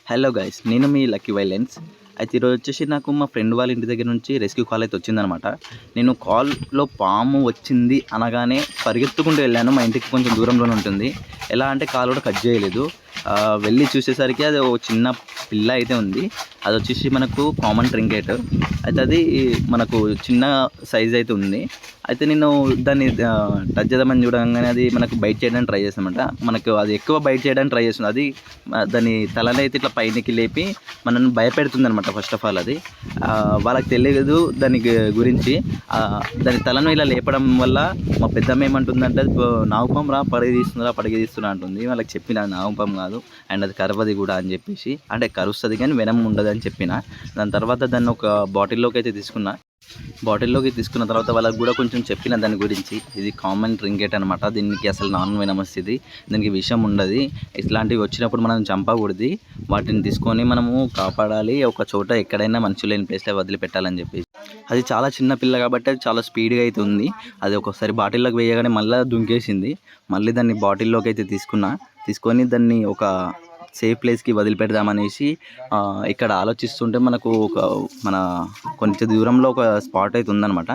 Hello guys, నేను మీ lucky violence. అయితే ఈరోజు వచ్చేసి నాకు మా ఫ్రెండ్ వాళ్ళ ఇంటి దగ్గర నుంచి రెస్క్యూ కాల్ అయితే వచ్చిందనమాట. నేను కాల్లో పాము వచ్చింది అనగానే పరిగెత్తుకుంటూ వెళ్ళాను. మా ఇంటికి కొంచెం దూరంలోనే ఉంటుంది. ఎలా అంటే కాల్ కూడా కట్ చేయలేదు. వెళ్ళి చూసేసరికి అది ఒక చిన్న పిల్ల అయితే ఉంది. అది వచ్చేసి మనకు కామన్ ట్రింకేట్ అయితే అది మనకు చిన్న సైజ్ అయితే ఉంది. అయితే నేను దాన్ని టచ్ చేద్దామని చూడగానే అది మనకు బైట్ చేయడానికి ట్రై చేస్తామంట. మనకు అది ఎక్కువ బైట్ చేయడానికి ట్రై చేస్తుంది. అది దాని తలని అయితే ఇట్లా పైనకి లేపి మనల్ని భయపెడుతుంది అనమాట. ఫస్ట్ ఆఫ్ ఆల్ అది వాళ్ళకి తెలియదు దాని గురించి. దాని తలను ఇలా లేపడం వల్ల మా పెద్దమ్మ ఏమంటుందంటే నాగుపాము రా పడగ తీస్తున్నా అంటుంది. వాళ్ళకి చెప్పిన నాగుపాము కాదు అండ్ అది కరవది కూడా అని చెప్పేసి, అంటే కరుస్తుంది కానీ వెనం ఉండదు అని చెప్పిన. దాని తర్వాత దాన్ని ఒక బాటిల్లోకి అయితే తీసుకున్న తర్వాత వాళ్ళకి కూడా కొంచెం చెప్పిన దాని గురించి. ఇది కామన్ ట్రింకెట్ అనమాట. దీనికి అసలు నాన్ వెనమస్, దీనికి విషం ఉండదు. ఇట్లాంటివి వచ్చినప్పుడు మనం చంపకూడదు. వాటిని తీసుకొని మనము కాపాడాలి. ఒక చోట ఎక్కడైనా మనుషులు లేని ప్లేస్లో వదిలిపెట్టాలని చెప్పేసి. అది చాలా చిన్న పిల్ల కాబట్టి అది చాలా స్పీడ్గా అయితే ఉంది. అది ఒకసారి బాటిల్లోకి వేయగానే మళ్ళీ దుంకేసింది. మళ్ళీ దాన్ని బాటిల్లోకి అయితే తీసుకొని దాన్ని ఒక సేఫ్ ప్లేస్కి వదిలిపెడదామనేసి ఇక్కడ ఆలోచిస్తుంటే మనకు మన కొంచెం దూరంలో ఒక స్పాట్ అయితే ఉందన్నమాట.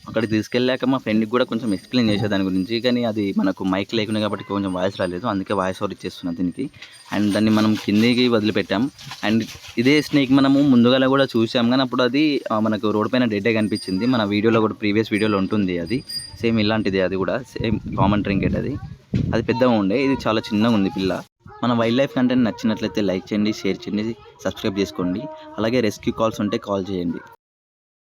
అక్కడికి తీసుకెళ్ళాక మా ఫ్రెండ్కి కూడా కొంచెం ఎక్స్ప్లెయిన్ చేసే దాని గురించి, కానీ అది మనకు మైక్ లేకుండా కాబట్టి కొంచెం వాయిస్ రాలేదు. అందుకే వాయిస్ ఓవర్ ఇచ్చేస్తున్నాం దీనికి. అండ్ దాన్ని మనం కిందికి వదిలిపెట్టాం. అండ్ ఇదే స్నేక్ మనము ముందుగా కూడా చూసాం, కానీ అప్పుడు అది మనకు రోడ్ పైన డెడ్డే కనిపించింది. మన వీడియోలో కూడా ప్రీవియస్ వీడియోలో ఉంటుంది. అది సేమ్ ఇలాంటిదే, అది కూడా సేమ్ కామన్ ట్రింకెట్. అది పెద్దగా ఉండే, ఇది చాలా చిన్నగా ఉంది పిల్ల. మన వైల్డ్ లైఫ్ కంటెంట్ నచ్చినట్లయితే లైక్ చేయండి, షేర్ చేయండి, సబ్స్క్రైబ్ చేసుకోండి. అలాగే రెస్క్యూ కాల్స్ ఉంటే కాల్ చేయండి.